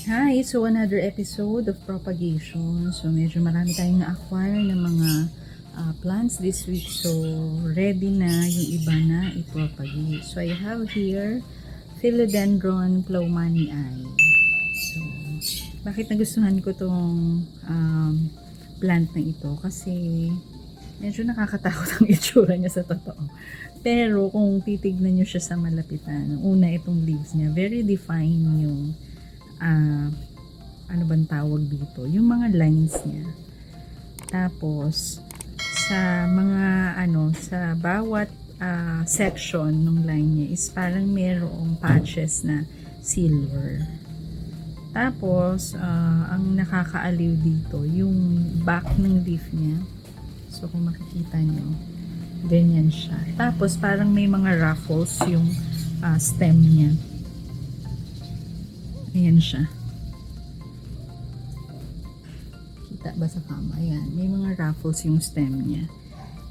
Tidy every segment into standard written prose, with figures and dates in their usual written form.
Hi! So, another episode of propagation. So, medyo marami tayong na-acquire ng mga plants this week. So, ready na yung iba na i-propagate. So, I have here Philodendron Plowmanii. So, bakit nagustuhan ko tong plant na ito? Kasi medyo nakakatakot ang itsura niya sa totoo. Pero kung titignan nyo siya sa malapitan, una itong leaves niya, very defined yung ano bang tawag dito? Yung mga lines niya. Tapos, sa mga sa bawat section ng line niya is parang merong patches na silver. Tapos, ang nakakaaliw dito, yung back ng leaf niya. So, kung makikita nyo, ganyan siya. Tapos, parang may mga ruffles yung stem niya. Ayan siya. Kita ba sa kama? Ayan. May mga ruffles yung stem niya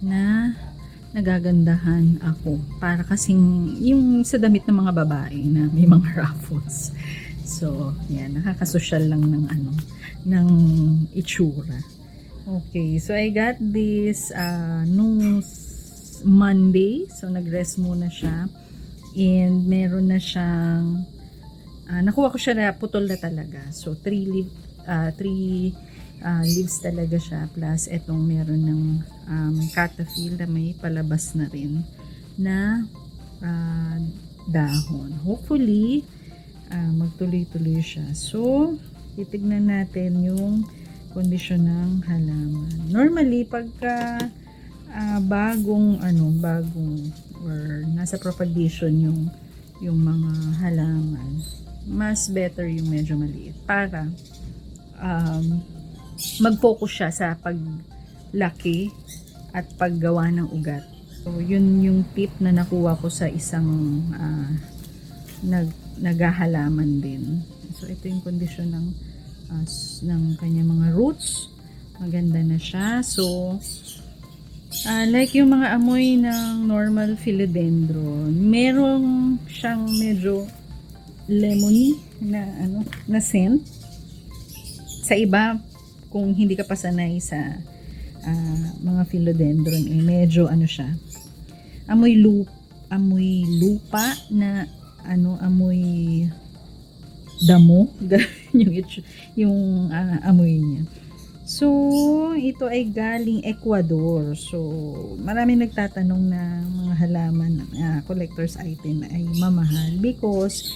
na nagagandahan ako. Para kasing yung sa damit ng mga babae na may mga ruffles. So, yan. Nakakasosyal lang ng itsura. Okay. So, I got this nung Monday. So, nag-rest muna siya. And meron na siyang nakuha ko siya na putol na talaga. So, 3 leaves talaga siya. Plus, etong meron ng cataphyll na may palabas na rin na dahon. Hopefully, magtuloy-tuloy siya. So, titignan natin yung kondisyon ng halaman. Normally, pagka bagong or nasa propagation yung mga halaman, mas better yung medyo maliit para mag-focus siya sa paglaki at paggawa ng ugat. So, yun yung tip na nakuha ko sa isang naghahalaman din. So, ito yung kondisyon ng kanyang mga roots. Maganda na siya. So, like yung mga amoy ng normal philodendron, merong siyang medyo lemony na scent. Sa iba, kung hindi ka pa sanay sa mga philodendron, medyo siya. Amoy lupa na amoy damo. yung amoy niya. So, ito ay galing Ecuador. So, maraming nagtatanong na mga halaman, collector's item ay mamahal because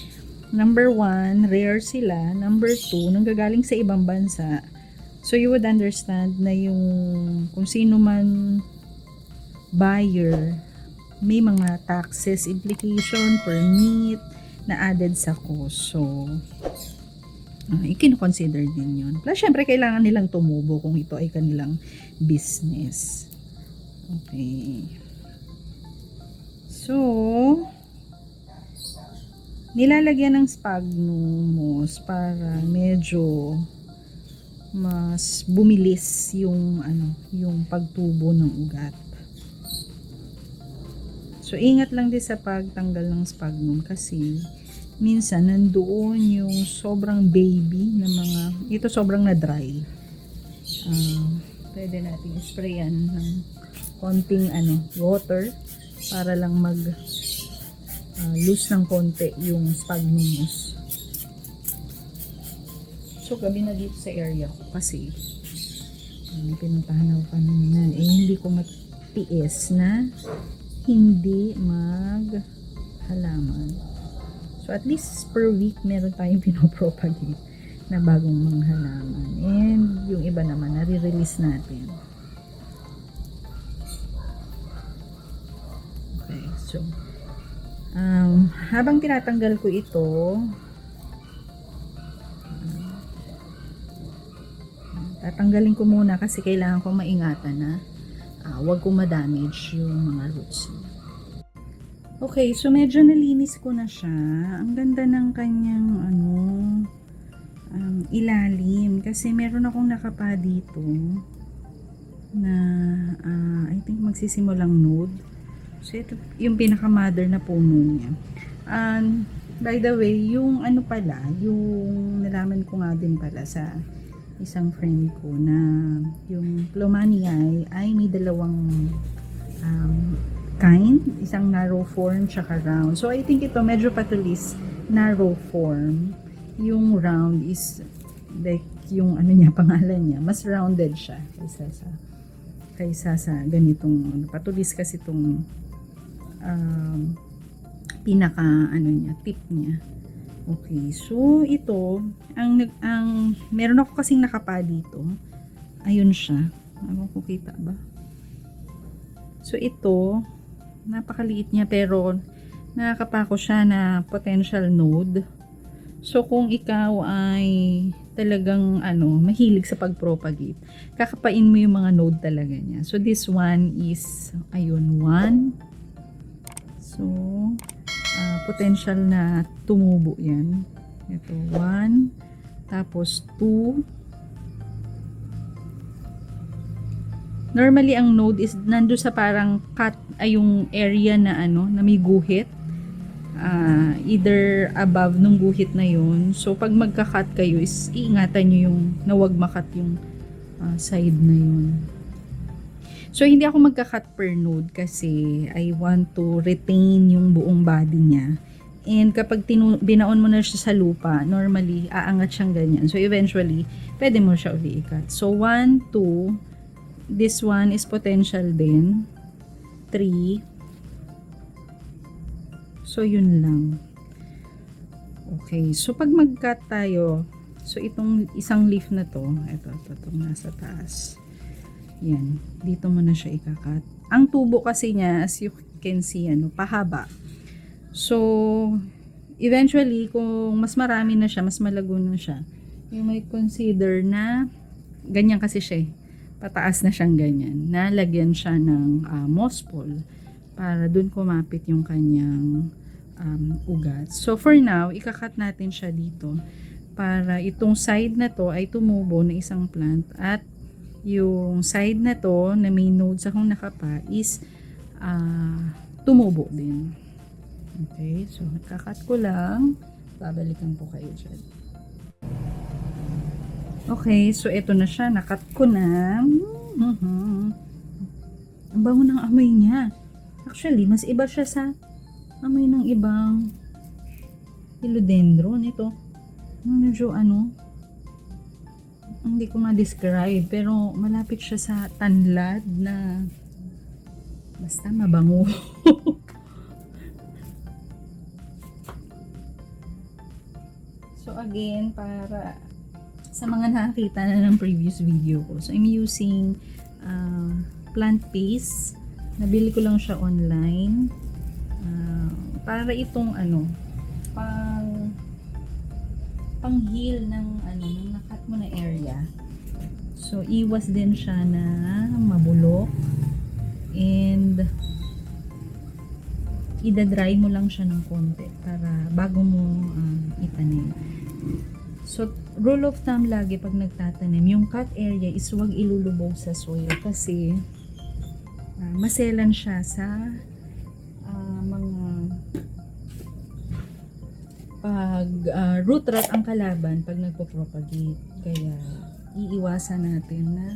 number 1, rare sila. Number 2, nanggagaling sa ibang bansa. So, you would understand na kung sino man buyer, may mga taxes, implication, permit, na added sa cost. So, i-consider din yun. Plus, syempre, kailangan nilang tumubo kung ito ay kanilang business. Okay. So, nilalagyan ng sphagnum moss para medyo mas bumilis yung pagtubo ng ugat. So, ingat lang din sa pagtanggal ng sphagnum kasi minsan nandoon yung sobrang baby na ito sobrang na dry. Pwede natin sprayan ng konting water para lang loose ng konti yung sphagnum moss. So, gabi na dito sa area ko kasi pinuntahan ako kanina hindi ko matiis na hindi maghalaman. So, at least per week meron tayong pinopropagate na bagong mga halaman. And yung iba naman, nare-release natin. Okay, so habang tinatanggal ko ito, tatanggalin ko muna kasi kailangan ko maingatan na wag ko ma-damage yung mga roots niya. Okay, so medyo nalinis ko na siya. Ang ganda ng kanyang ilalim kasi meron akong nakapa dito na I think magsisimulang node. So ito yung pinaka-mother na puno niya. by the way, yung ano pala, yung nalaman ko nga din pala sa isang friend ko na yung Plomaniae ay may dalawang kind, isang narrow form tsaka round. So I think ito medyo patulis narrow form. Yung round is like yung ano niya, pangalan niya, mas rounded siya kaysa sa ganitong patulis kasi itong pinaka ano niya, tip niya. Okay, so ito ang meron ako kasing nakapa dito. Ayun siya. Ano ko kita ba? So ito napakaliit niya pero nakakapa ko siya na potential node. So kung ikaw ay talagang ano, mahilig sa pagpropagate, kakapain mo yung mga node talaga niya. So this one is ayun, 1. So potential na tumubo yan. Ito 1, tapos 2. Normally ang node is nando sa parang cut ay yung area na ano, na may guhit. Either above nung guhit na yun. So pag magka-cut kayo is iingatan nyo yung na wag makat yung side na yun. So hindi ako magka-cut per node kasi I want to retain yung buong body niya. And kapag binaon mo na siya sa lupa, normally aangat siyang ganyan. So eventually, pwede mo siya uli i-cut. So 1, 2, this one is potential din. 3. So, yun lang. Okay. So, pag mag-cut tayo, so, itong isang leaf na to, itong nasa taas. Yan. Dito mo na siya ikakat. Ang tubo kasi niya, as you can see, ano, pahaba. So, eventually, kung mas marami na siya, mas malago na siya, you might consider na ganyan kasi siya. Pataas na siyang ganyan. Nalagyan siya ng moss ball para dun kumapit yung kanyang ugat. So for now, ikakat natin siya dito para itong side na to ay tumubo na isang plant at yung side na to na may nodes akong nakapa is tumubo din. Okay, so nagkakat ko lang. Babalikan po kayo dyan. Okay, so ito na siya. Nakat ko na. Ang bango ng amoy niya. Actually, mas iba siya sa amoy ng ibang philodendron. Ito, medyo ano, hindi ko ma-describe, pero malapit siya sa tanlad na basta mabango. So again, para sa mga nakakita na ng previous video ko, so I'm using plant paste. Nabili ko lang siya online. Para itong ano, pang heal ng ano, ng nakat mo na area. So iwas din siya na mabulok, and ida-dry mo lang siya ng konti para bago mo itanim. So rule of thumb lagi pag nagtatanim, yung cut area is huwag ilulubog sa soil kasi maselan siya sa mga pag root rot ang kalaban pag nagpo-propagate. Kaya iiwasan natin na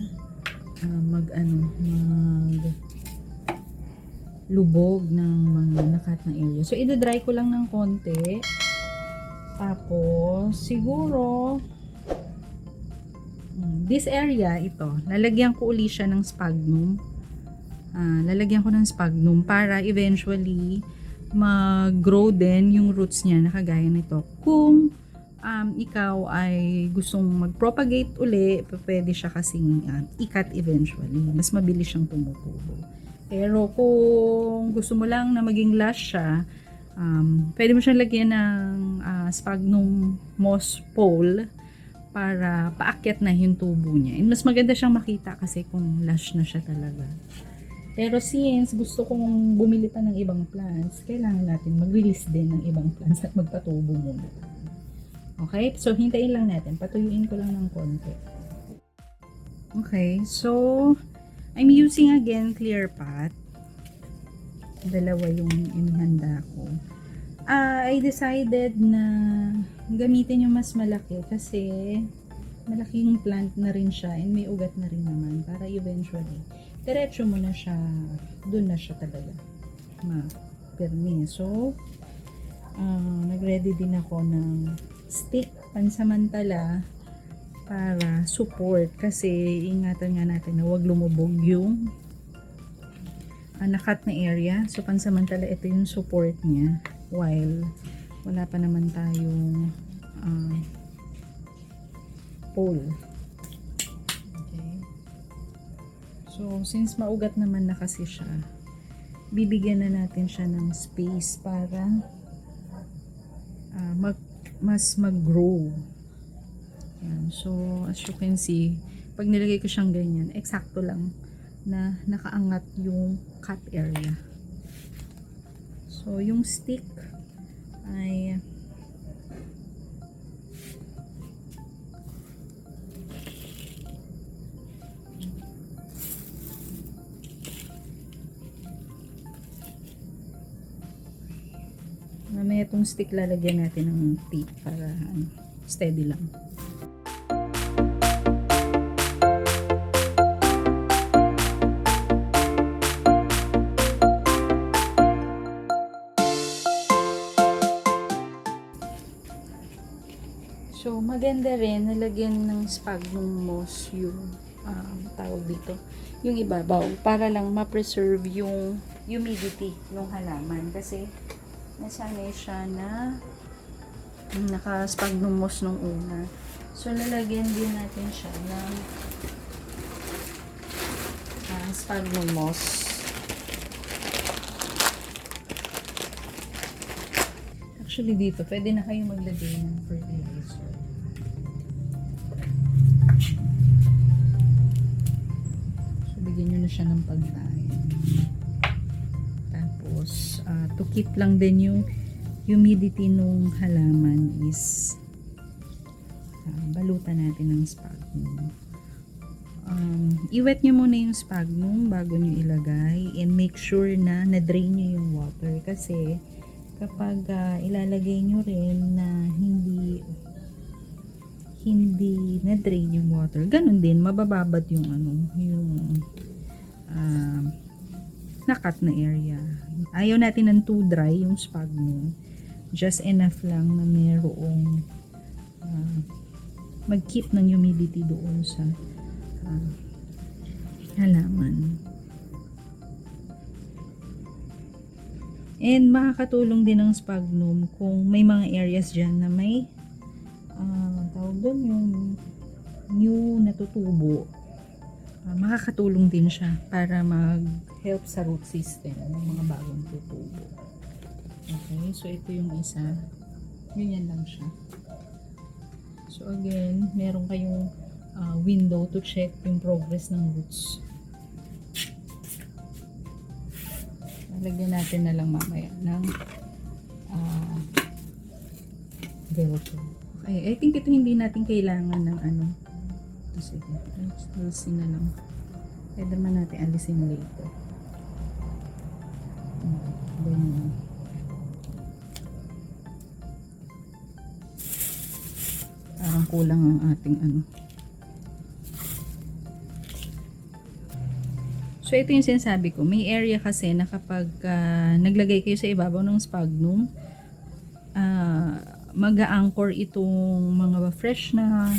mag lubog ng mga nakat na area. So i-dry ko lang ng konti. Tapos siguro this area, ito, lalagyan ko uli siya ng sphagnum. Lalagyan ko ng sphagnum para eventually mag-grow din yung roots niya na kagaya nito. Kung ikaw ay gustong mag-propagate uli, pwede siya kasing i-cut eventually. Mas mabilis siyang tumutubo. Pero kung gusto mo lang na maging lush siya, pwede mo siyang lagyan ng sphagnum moss pole para paakyat na yung tubo niya. And mas maganda siyang makita kasi kung lush na siya talaga. Pero since gusto kong bumili pa ng ibang plants, kailangan natin mag-release din ng ibang plants at magpatubo muna. Okay? So, hintayin lang natin. Patuyuin ko lang ng konti. Okay. So, I'm using again clear pot. Dalawa yung inihanda ko. I decided na gamitin yung mas malaki kasi malaking plant na rin siya and may ugat na rin naman para eventually diretso mo na siya, dun na siya talaga ma-permi. So, nag-ready din ako ng stick pansamantala para support kasi ingatan nga natin na huwag lumubog yung nakat na area. So, pansamantala ito yung support niya while wala pa naman tayong pole. Okay. So, since maugat naman na kasi siya, bibigyan na natin siya ng space para mas mag-grow. Yan. So, as you can see, pag nilagay ko siyang ganyan, eksakto lang na nakaangat yung cut area. So, yung stick ay mamaya itong stick lalagyan natin ng tape para steady lang. So, maganda rin nalagyan ng sphagnum moss yung tawag dito, yung ibabaw para lang ma-preserve yung humidity ng halaman kasi nasanay siya na naka-sphagnum moss nung una. So, lalagyan din natin siya ng sphagnum moss. Actually, dito, pwede na kayo maglagay ng fertilizer. So, bigyan nyo na siya ng pagkain. Tapos, to keep lang din yung humidity nung halaman is balutan natin ng sphagnum. I-wet nyo muna yung sphagnum bago nyo ilagay and make sure na na-drain nyo yung water kasi kapag ilalagay nyo rin na hindi na-drain yung water, ganun din mabababad yung yung nakat na area. Ayaw natin ng too dry yung sphagnum, just enough lang na mayroong mag-keep ng humidity doon sa halaman. And makakatulong din ng sphagnum kung may mga areas dyan na may tawag doon yung new natutubo. Makakatulong din siya para mag-help sa root system ng mga bagong tutubo. Okay, so ito yung isa. Ganyan lang siya. So again, meron kayong window to check yung progress ng roots. Lagyan natin na lang mamaya ng velcro. Okay, I think ito hindi natin kailangan ng sige, alisin na lang. Pwede man natin alisin later. Ganyan. Parang kulang ang ating So, ito yung sinasabi ko. May area kasi na kapag naglagay kayo sa ibabaw ng sphagnum, mag-a-anchor itong mga fresh na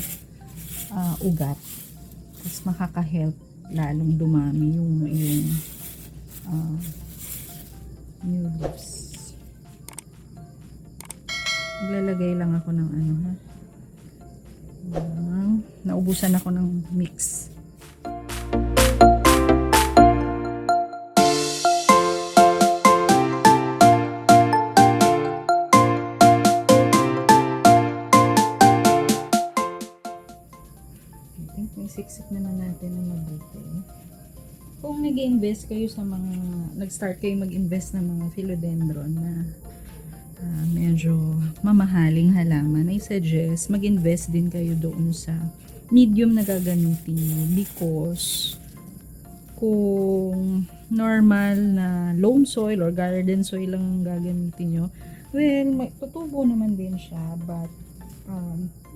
ugat. Tapos makaka-help lalong dumami yung new leaves. Maglalagay lang ako ng naubusan ako ng mix. Siksik naman natin na mabuti. Kung nag-invest kayo sa mga, nag-start kayo mag-invest ng mga philodendron na medyo mamahaling halaman, I suggest mag-invest din kayo doon sa medium na gagamitin nyo because kung normal na loam soil or garden soil lang gagamitin nyo, Well, tutubo naman din siya, but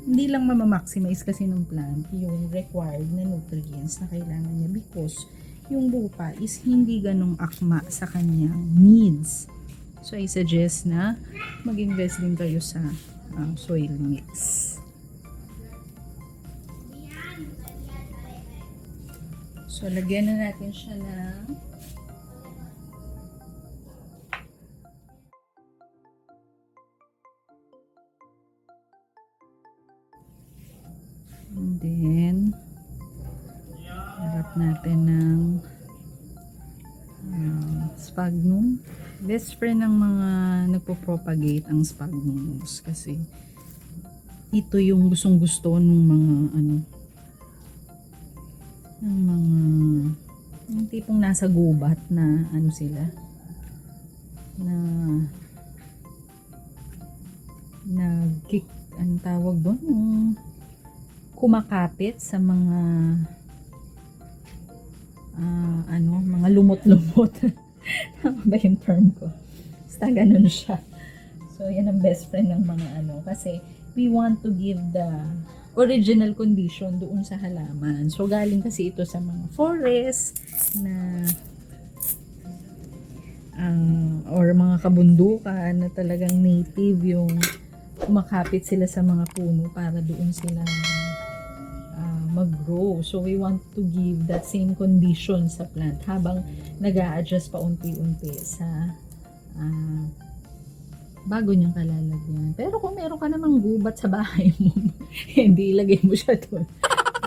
hindi lang mamamaximize kasi ng plant yung required na nutrients na kailangan niya because yung lupa is hindi ganong akma sa kanyang needs. So, I suggest na mag-invest din kayo sa soil mix. So, lagyan na natin siya ng and then harap natin ng sphagnum. Best friend ng mga nagpo-propagate ang sphagnums kasi ito yung gustong gusto ng mga ng mga yung tipong nasa gubat na sila na nag-kick ang tawag doon yung kumakapit sa mga mga lumot-lumot. Tama ba yung term ko? Basta ganun siya. So, yan ang best friend ng mga kasi we want to give the original condition doon sa halaman. So, galing kasi ito sa mga forest na or mga kabundukan na talagang native yung kumakapit sila sa mga puno para doon sila mag-grow. So, we want to give that same condition sa plant habang nag-a-adjust pa unti-unti sa bago niyang kalalagyan. Pero kung meron ka namang gubat sa bahay mo, hindi ilagay mo siya doon.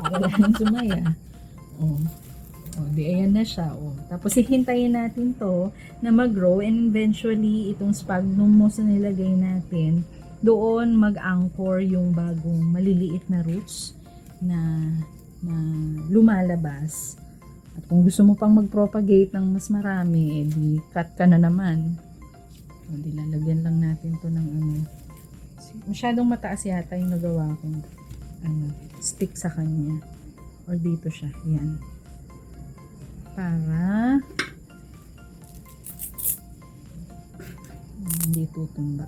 Wala nang sumaya. Di ayan na siya. Tapos hihintayin natin to na mag-grow and eventually itong sphagnum mo sa nilagay natin, doon mag-anchor yung bagong maliliit na roots na lumalabas. At kung gusto mo pang mag-propagate ng mas marami, edi cut ka na naman. Di lalagyan lang natin to ng masyadong mataas yata yung nagawa kong stick sa kanya. Or dito siya. Yan. Para hindi tutumba.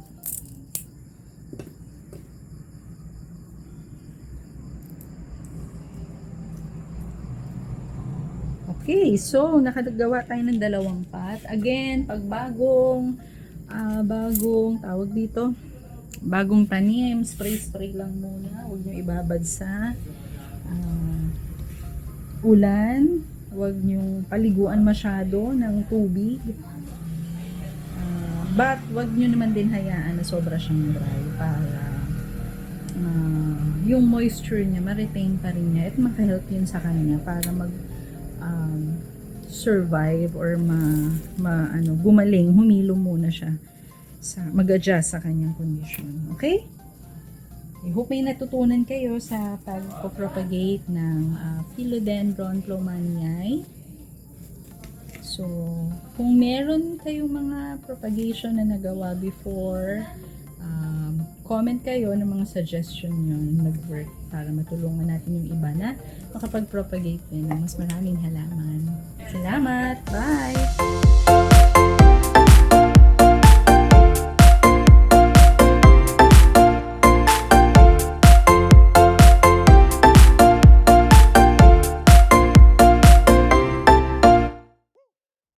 Okay, so nakagawa tayo ng dalawang pot. Again, pag bagong tawag dito, bagong tanim, spray lang muna. Huwag nyo ibabad sa ulan. Huwag nyo paliguan masyado ng tubig. But huwag nyo naman din hayaan na sobra siyang dry para yung moisture niya, ma-retain pa rin niya at maka-help yun sa kanya para survive or gumaling, humilo muna siya mag-adjust sa kanyang condition. Okay? I hope may natutunan kayo sa pag-propagate ng Philodendron plumanii. So, kung meron kayong mga propagation na nagawa before, comment kayo ng mga suggestion nyo na nag-work para matulungan natin yung iba na makapag-propagate din ng mas maraming halaman. Salamat! Bye!